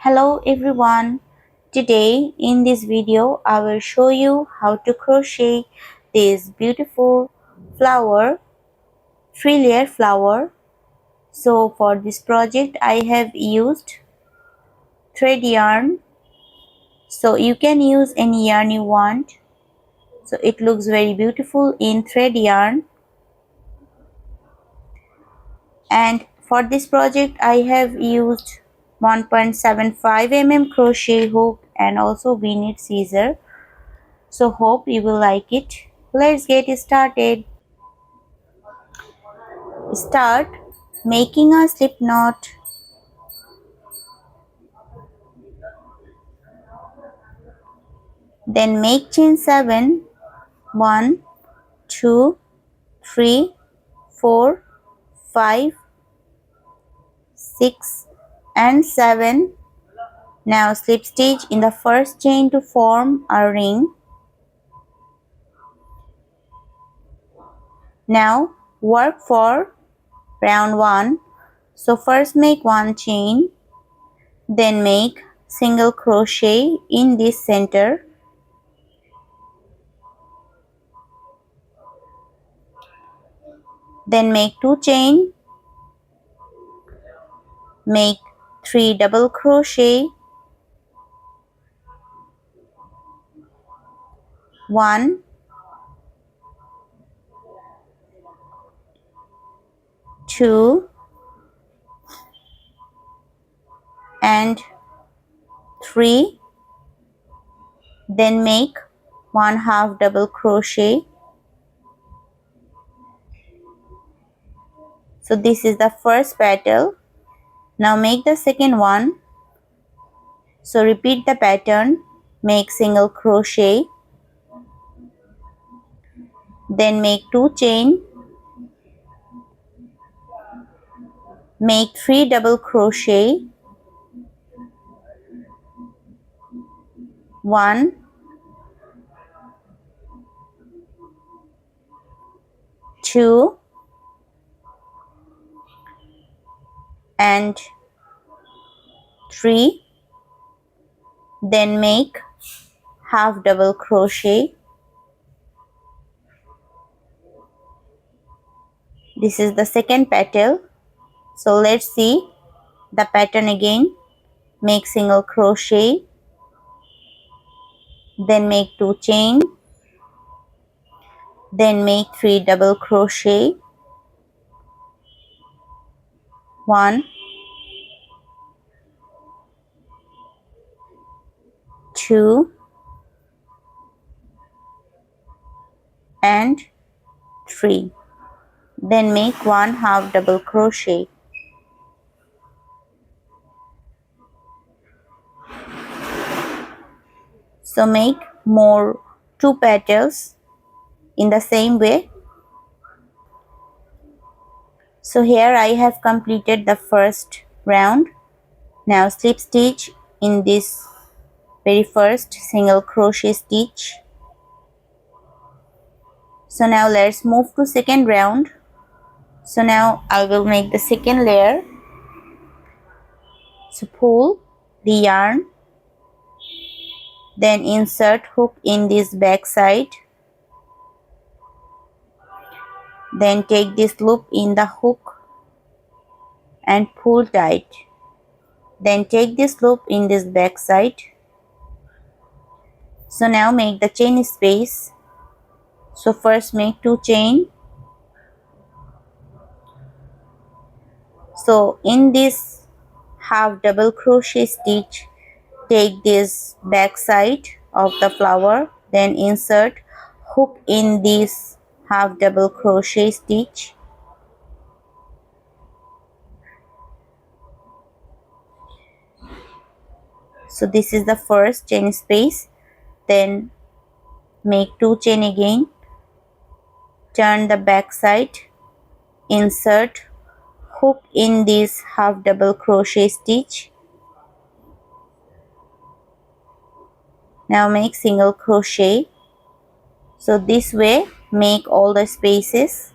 Hello everyone. Today in this video I will show you how to crochet this beautiful flower, 3-layer flower. So for this project I have used thread yarn. So you can use any yarn you want. So it looks very beautiful in thread yarn. And for this project I have used 1.75 mm crochet hook and also V-knit scissor. So hope you will like it. Let's get started. Start making a slip knot. Then make chain 7. 1, 2, 3, 4, 5, 6 and 7. Now slip stitch in the first chain to form a ring. Now work for round 1. So first make 1 chain, then make single crochet in this center. Then make 2 chain, make 3 double crochet, 1, 2 and 3. Then make 1/2 double crochet. So this is the first petal. Now make the second one. So repeat the pattern, make single crochet, then make 2 chain, make 3 double crochet, 1, 2 and 3. Then make half double crochet. This is the second petal. So let's see the pattern again. Make single crochet, then make 2 chain, then make 3 double crochet, 1, 2 and 3. Then make 1/2 double crochet. So make more 2 petals in the same way. So here I have completed the first round. Now slip stitch in this very first single crochet stitch. So now let's move to second round. So now I will make the second layer. So pull the yarn, then insert hook in this back side, then take this loop in the hook and pull tight, then take this loop in this back side. So now make the chain space. So first make 2 chain. So in this half double crochet stitch, take this back side of the flower, then insert hook in this half double crochet stitch. So this is the first chain space. Then make 2 chain again, turn the back side, insert hook in this half double crochet stitch. Now make single crochet. So this way make all the spaces.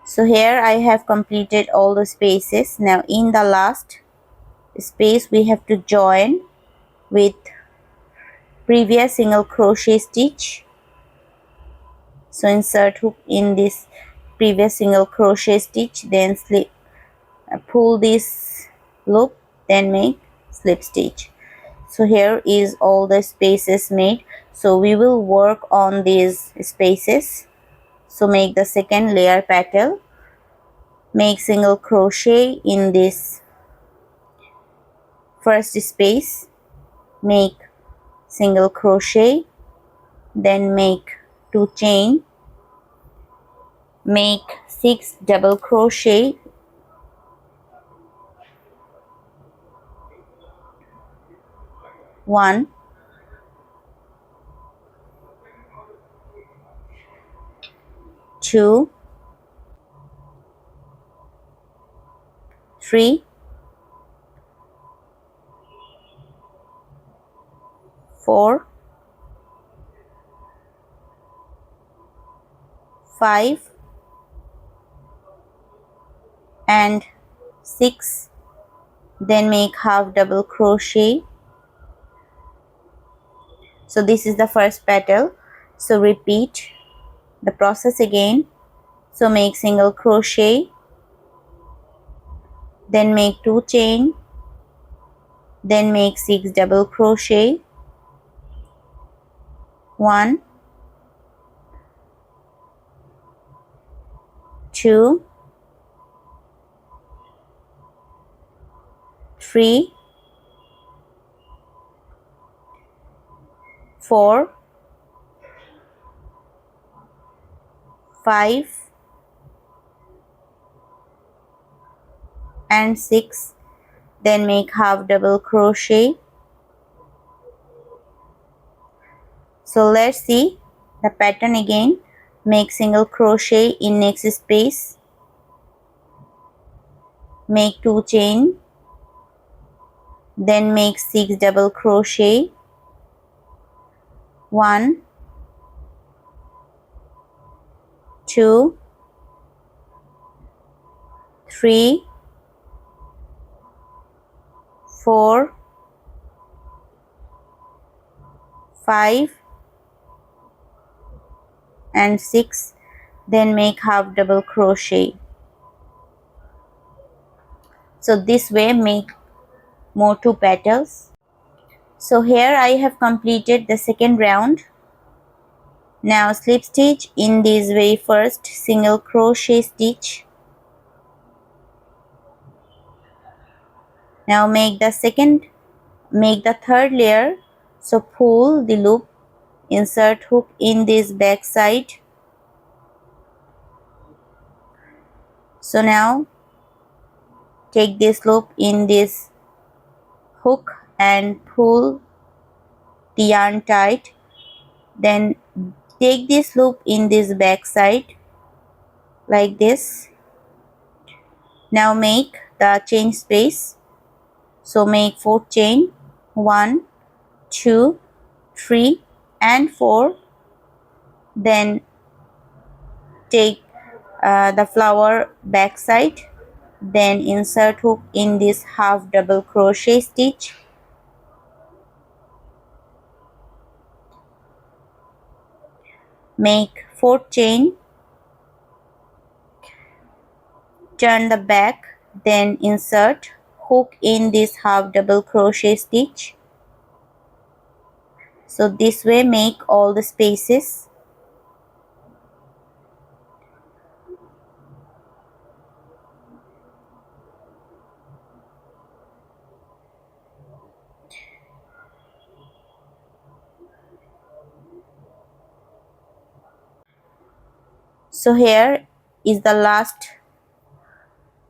So here I have completed all the spaces. Now in the last space we have to join with previous single crochet stitch. So insert hook in this previous single crochet stitch, then pull this loop, then make slip stitch. So here is all the spaces made. So we will work on these spaces. So make the second layer petal, make single crochet in this first space, make single crochet, then make 2 chain, make 6 double crochet, 1, 2, 3, 4, 5 and 6, then make half double crochet. So this is the first petal. So repeat the process again. So make single crochet, then make 2 chain, then make 6 double crochet, 1, 2, 3, 4, 5 and 6, then make half double crochet. So let's see the pattern again. Make single crochet in next space, make 2 chain, then make 6 double crochet, 1, 2, 3, 4, 5 and 6, then make half double crochet. So this way make more 2 petals. So here I have completed the second round. Now slip stitch in this very first single crochet stitch. Now make the third layer. So pull the loop, insert hook in this back side. So now take this loop in this hook and pull the yarn tight, then take this loop in this back side like this. Now make the chain space. So make 4 chain, 1, 2, 3 and 4, then take the flower back side, then insert hook in this half double crochet stitch. Make 4 chain, turn the back, then insert hook in this half double crochet stitch. So this way make all the spaces. So here is the last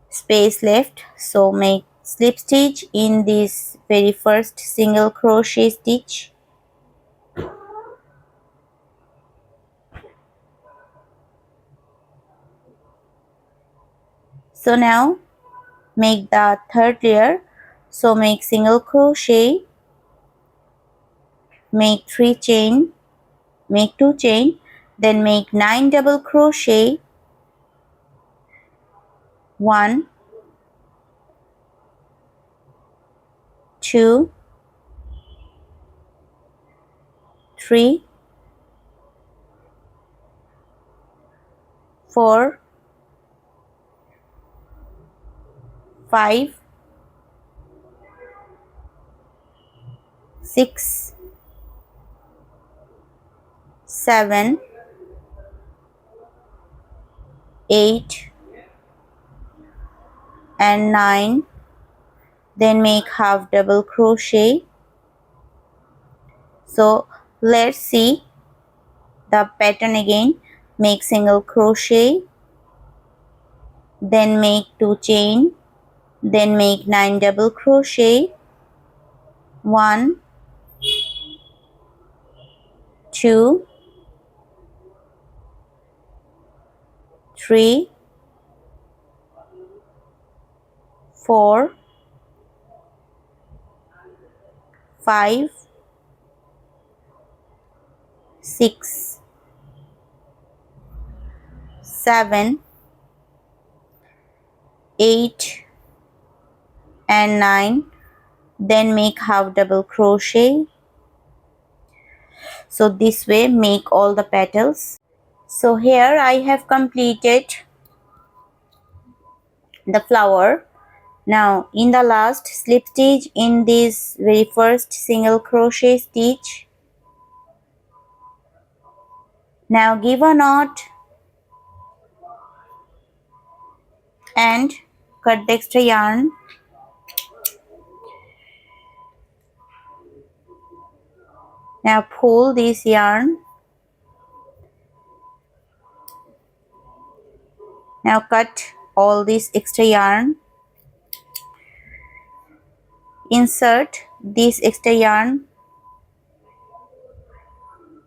space left. So make slip stitch in this very first single crochet stitch. So now make the third layer. So make single crochet, make 3 chain, make 2 chain, then make 9 double crochet, 1, 2, 3, 4, 5, 6, 7, 8 and 9. Then make half double crochet. So let's see the pattern again. Make single crochet, then make 2 chain, then make 9 double crochet. 1, 2, 3, 4, 5, 6, 7, 8 and 9. Then make half double crochet. So this way make all the petals. So here I have completed the flower. Now in the last slip stitch in this very first single crochet stitch, now give a knot and cut the extra yarn. Now pull this yarn. Now cut all this extra yarn. Insert this extra yarn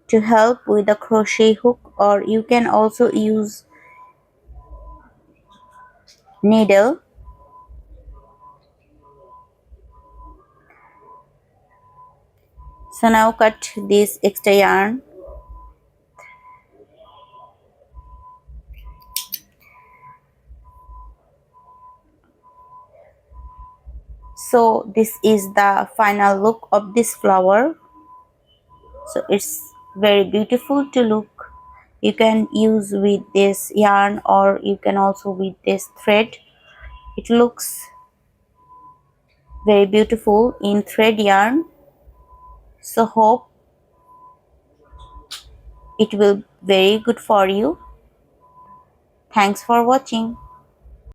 to help with the crochet hook, or you can also use needle. So now cut this extra yarn. So this is the final look of this flower. So it's very beautiful to look. You can use with this yarn or you can also with this thread. It looks very beautiful in thread yarn. So hope it will be very good for you. Thanks for watching.